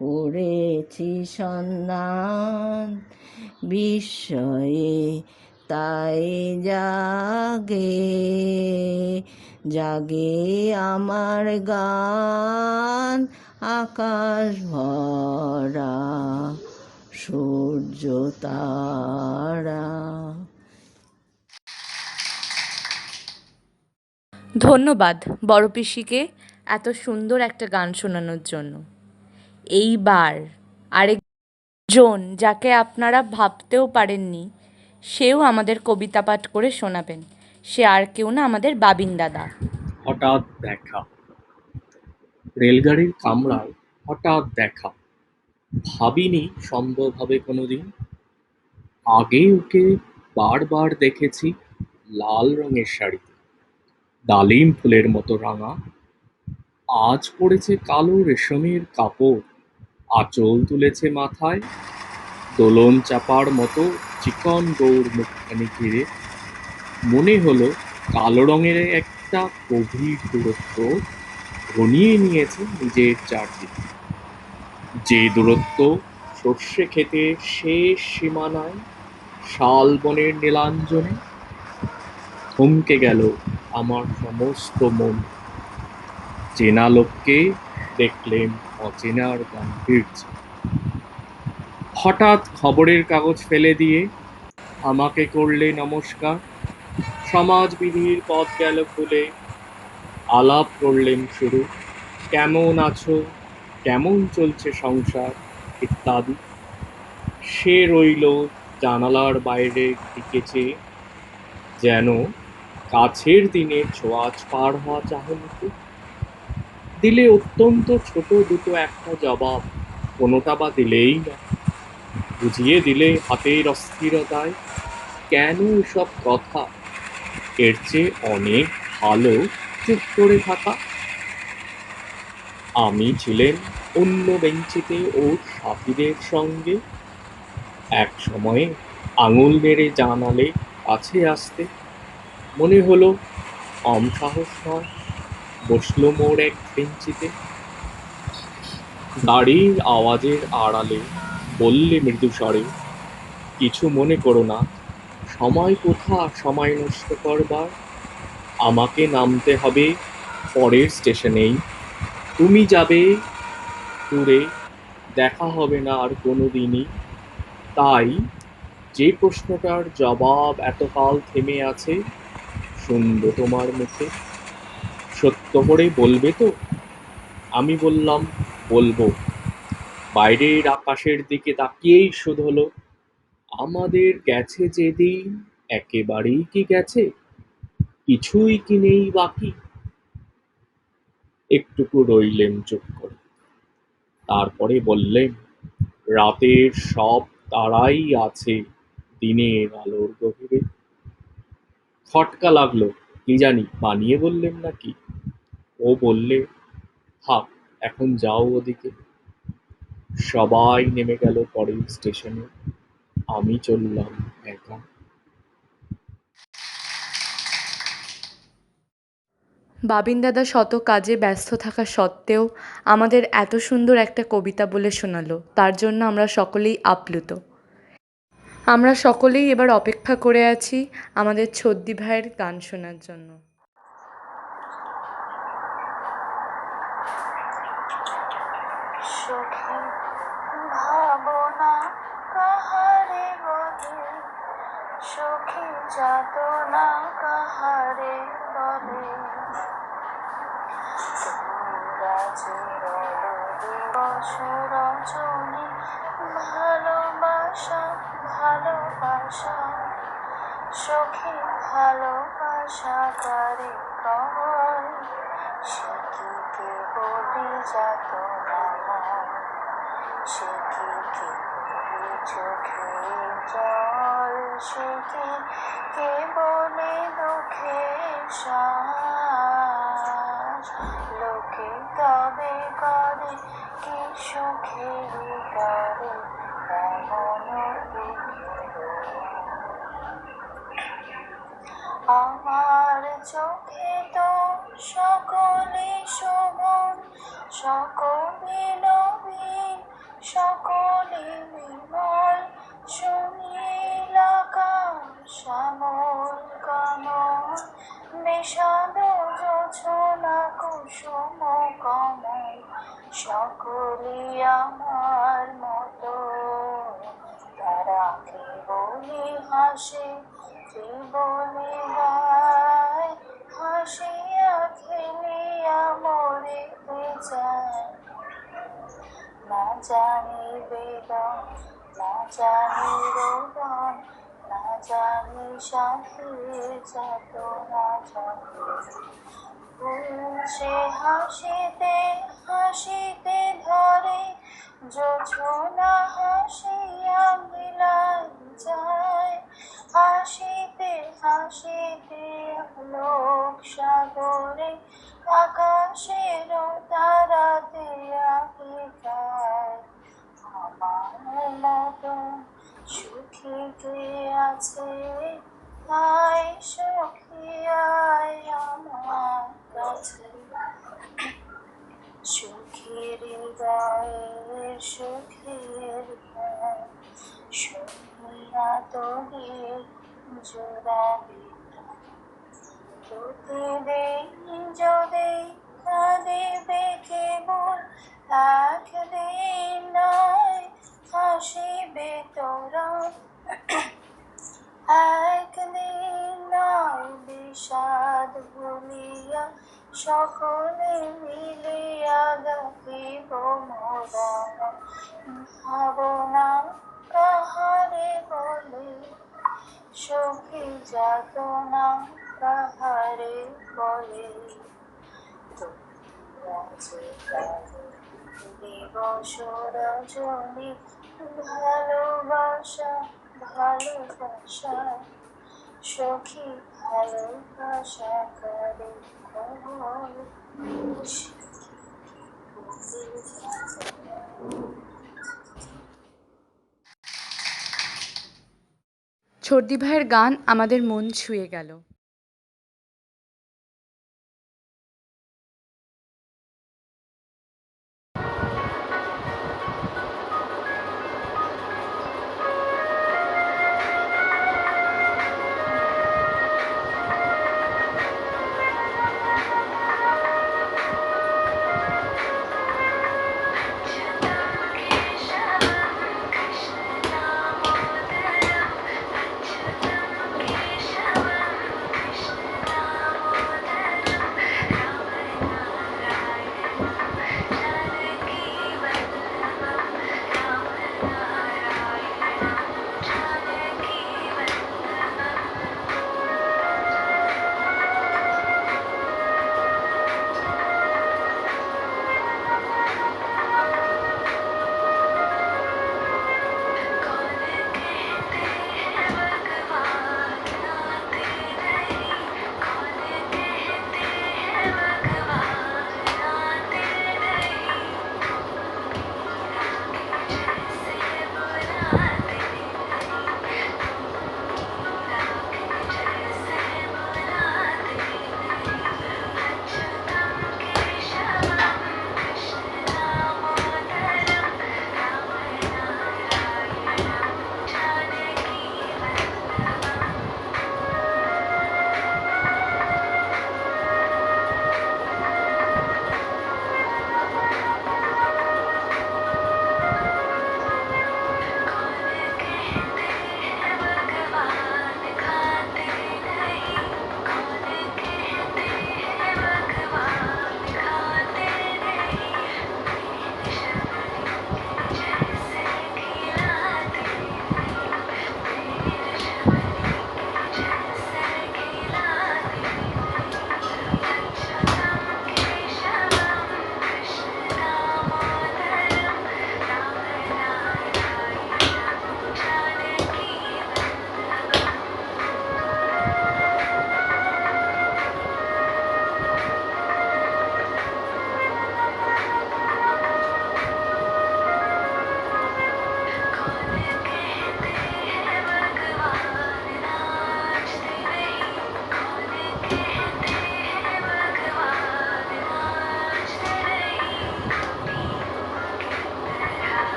Speaker 7: করেছি সন্ধান বিস্ময়ে তাই জাগে জাগে আমার গান আকাশ ভরা সূর্য তারা।
Speaker 4: ধন্যবাদ বড় পিসিকে এত সুন্দর একটা গান শোনানোর জন্য। এইবার আরেকজন যাকে আপনারা ভাবতেও পারেননি সেও আমাদের কবিতা পাঠ করে শোনাবেন। সে আর কেউ না, আমাদের বাবিন দাদা।
Speaker 16: হঠাৎ দেখা, রেলগাড়ির কামরায় হঠাৎ দেখা, ভাবিনি সম্ভব হবে কোনোদিন। আগে ওকে বারবার দেখেছি লাল রঙের শাড়িতে, ডালিম ফুলের মতো রাঙা। আজ পড়েছে কালো রেশমের কাপড়, আঁচল তুলেছে মাথায়, দোলন চাপার মতো চিকন গৌর মুখখানি ঘিরে। মনে হলো কালো রঙের একটা গভীর দূরত্ব ঘনিয়ে নিয়েছে নিজের চারদিকে, যে দূরত্ব সর্ষে ক্ষেতে শেষ সীমানায় শাল বনের নীলাঞ্জনে। থমকে গেল আমার সমস্ত মন, চেনা লোককে দেখলেন অচেনার গাম্ভীর্য। হঠাৎ খবরের কাগজ ফেলে দিয়ে আমাকে করলে নমস্কার, সমাজবিধির পথ গেল খুলে, আলাপ করলেন শুরু, কেমন আছো, কেমন চলছে সংসার ইত্যাদি। সে রইল জানালার বাইরে দিকে চেয়ে, যেন কাছের দিনের ছোঁয়াচ পার হওয়া চাহনিতে। দিলে অত্যন্ত ছোট দুটো একটা জবাব, কোনোটা বা দিলেই না। বুঝিয়ে দিলে হাতের অস্থিরতায় কেন এসব কথা, এর চেয়ে অনেক ভালো চুপ করে থাকা। আমি ছিলেন অন্য বেঞ্চিতে ওর সাথীদের সঙ্গে, এক সময়ে আঙুল মেরে জানালে কাছে আসতে। মনে হলো কম সাহস নয়, বসলো মোর এক বেঞ্চিতে। গাড়ির আওয়াজের আড়ালে বললে মৃদু স্বরে, কিছু মনে করো না, সময় কোথা সময় নষ্ট করবার, আমাকে নামতে হবে পরের স্টেশনেই, তুমি যাবে দূরে, দেখা হবে না আর কোনো দিনই। তাই যে প্রশ্নটার জবাব এতকাল থেমে আছে শুনবো তোমার মুখে, সত্য করে বলবে তো? আমি বললাম বলবো। বাইরের আকাশের দিকে তাকিয়েই শুধোলো, আমাদের গেছে যেদিন একেবারেই কি গেছে, কিছুই কি নেই বাকি। একটুকু রইলেন চুপ করে, তারপরে বললেন, রাতের সব তারাই আছে দিনের আলোর গভীরে। খটকা লাগলো, কি জানি বানিয়ে বললেন নাকি। ও বললে, থাক এখন যাও ওদিকে। সবাই নেমে গেল পরের স্টেশনে, আমি চললাম একা।
Speaker 4: বাবিন দাদা শত কাজে ব্যস্ত থাকা সত্ত্বেও আমাদের এত সুন্দর একটা কবিতা বলে শোনালো, তার জন্য আমরা সকলেই আপ্লুত। আমরা সকলেই এবার অপেক্ষা করে আছি আমাদের ছদ্দি ভাইয়ের গান শোনার জন্য।
Speaker 1: সখী ভাবনা কাহারে বলে, সখী যাতনা কাহারে বলে, তোমরা যে দিবস রজনী ভালোবাসা ভালোবাসা, সখী ভালোবাসা কারে কয়, সে কি কেবলি যাতনা, সে কি কেবলি চোখের জল, সে কি কেবলি দুঃখের শ্বাস, লোকে তবে করে কি সুখের করে এমন দুঃখের। আমার চোখে তো সকলে শোভন, সকলে নবীন, সকলে বিমল, সুনীল আকাশ শ্যামল কানন, বিষাদ জোছনা কুসুম কমল, সকলে আমার মতো, তারা কেবলি হাসে কেবলি গায়, হাসিয়া খেলিয়া মরিতে যায়, না জানি বেদন না জানি রোদন, না জানি সাথীর যাতনা জানি, সে হাসিতে হাসিতে ধরে জোছনা হাসিয়া মিলাই যায়, হাসিতে হাসিতে লোক সাগরে আকাশের তারাতে আঁকি যায়, আমার মতন সুখী কে আছে, তাই সুখী আয় আমার কাছে, সুখের হৃদয়ের সুখের গান, শুনিয়া তোদের জোড়াবে প্রতিদিন যদি কাঁদিবে কেবল, একদিন নয় হাসিবে তোরা, একদিন নয় বিষাদ ভুলিয়া সকলে মিলিয়া গাহিব মোরা, ভাবনা কাহারে বলে, সখী যাতনা কাহারে বলে, তোমরা যে দিবস রজনী ভালোবাসা ভালোবাসা, সখী ভালোবাসা করে কমল,
Speaker 4: ছর্দি ভাইয়ের গান আমাদের মন ছুঁয়ে গেল।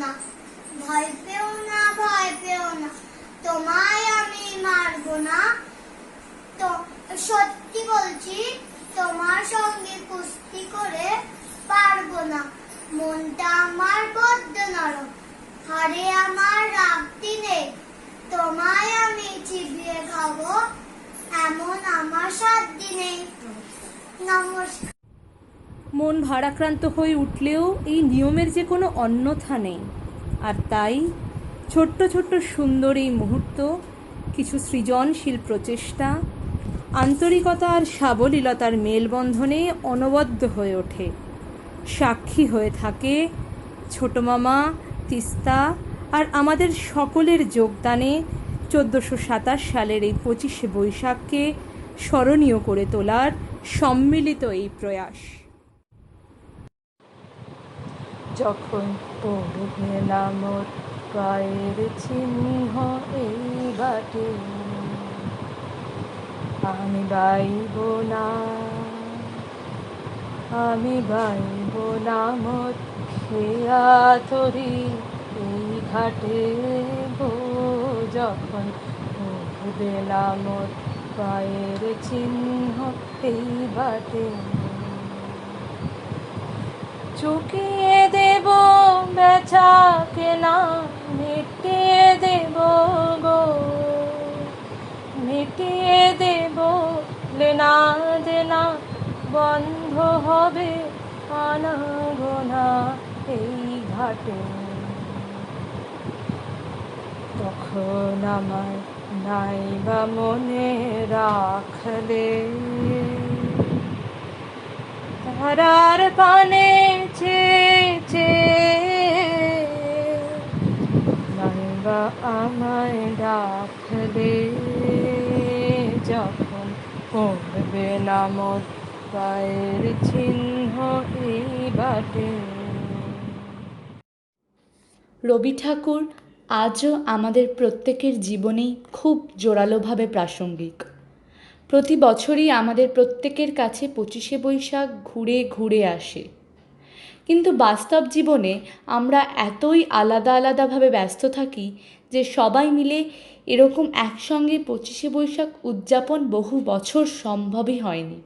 Speaker 11: না, ভয় পেও না, ভয় পেও না, তোমায় আমি মারবো না। তো সত্যি বলছি, তোমার সঙ্গে কুস্তি করে পারবো না। মনটা আমার বড্ড নরম, হাড়ে আমার রাখতি নেই। তোমায় আমি চিবিয়ে খাবো, এমন আমার সাধ্য নেই। নমস্কার।
Speaker 17: মন ভারাক্রান্ত হয়ে উঠলেও এই নিয়মের যে কোনো অন্যথা নেই, আর তাই ছোট্ট ছোট্ট সুন্দর এই মুহূর্ত, কিছু সৃজনশীল প্রচেষ্টা, আন্তরিকতা আর সাবলীলতার মেলবন্ধনে অনবদ্য হয়ে ওঠে। সাক্ষী হয়ে থাকে ছোট মামা, তিস্তা আর আমাদের সকলের যোগদানে 1427 সালের এই 25শে বৈশাখকে স্মরণীয় করে তোলার সম্মিলিত এই প্রয়াস।
Speaker 4: যখন পড়বে না মোর পায়ের চিহ্ন এই বাটে, আমি বাইব না, আমি বাইব না মোর খেয়া তরি এই ঘাটে গো। যখন পড়বে না মোর পায়ের চিহ্ন এই বাটে, চুকিয়ে দেব বেচা কেনা, মিটিয়ে দেব গো, মিটিয়ে দেব লেনা দেনা, বন্ধ হবে আনাগোনা এই ঘাটে। তখন আমার নাইবা মনে রাখলে, তারার পানে চেয়ে নাইবা আমায় ডাকলে, যখন পড়বে না মোর পায়ের চিহ্ন এই বাটে। রবি ঠাকুর আজও আমাদের প্রত্যেকের জীবনেই খুব জোরালোভাবে প্রাসঙ্গিক। প্রতি বছরই আমাদের প্রত্যেকের কাছে 25শে বৈশাখ ঘুরে ঘুরে আসে, কিন্তু বাস্তব জীবনে আমরা এতই আলাদা আলাদাভাবে ব্যস্ত থাকি যে সবাই মিলে এরকম একসঙ্গে 25শে বৈশাখ উদযাপন বহু বছর সম্ভবই হয়নি।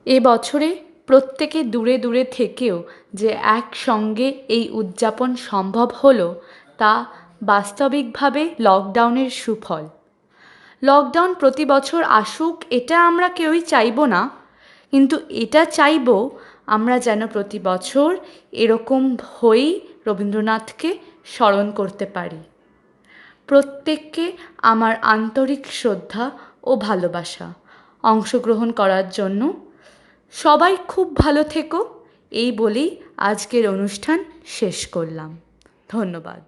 Speaker 4: এ বছরে প্রত্যেকে দূরে দূরে থেকেও যে একসঙ্গে এই উদযাপন সম্ভব হলো, তা বাস্তবিকভাবে লকডাউনের সুফল। লকডাউন প্রতি বছর আসুক এটা আমরা কেউই চাইব না, কিন্তু এটা চাইব আমরা যেন প্রতি বছর এরকম হয়েই রবীন্দ্রনাথকে স্মরণ করতে পারি। প্রত্যেককে আমার আন্তরিক শ্রদ্ধা ও ভালোবাসা। অংশগ্রহণ করার জন্য সবাই খুব ভালো থেকো, এই বলেই আজকের অনুষ্ঠান শেষ করলাম। ধন্যবাদ।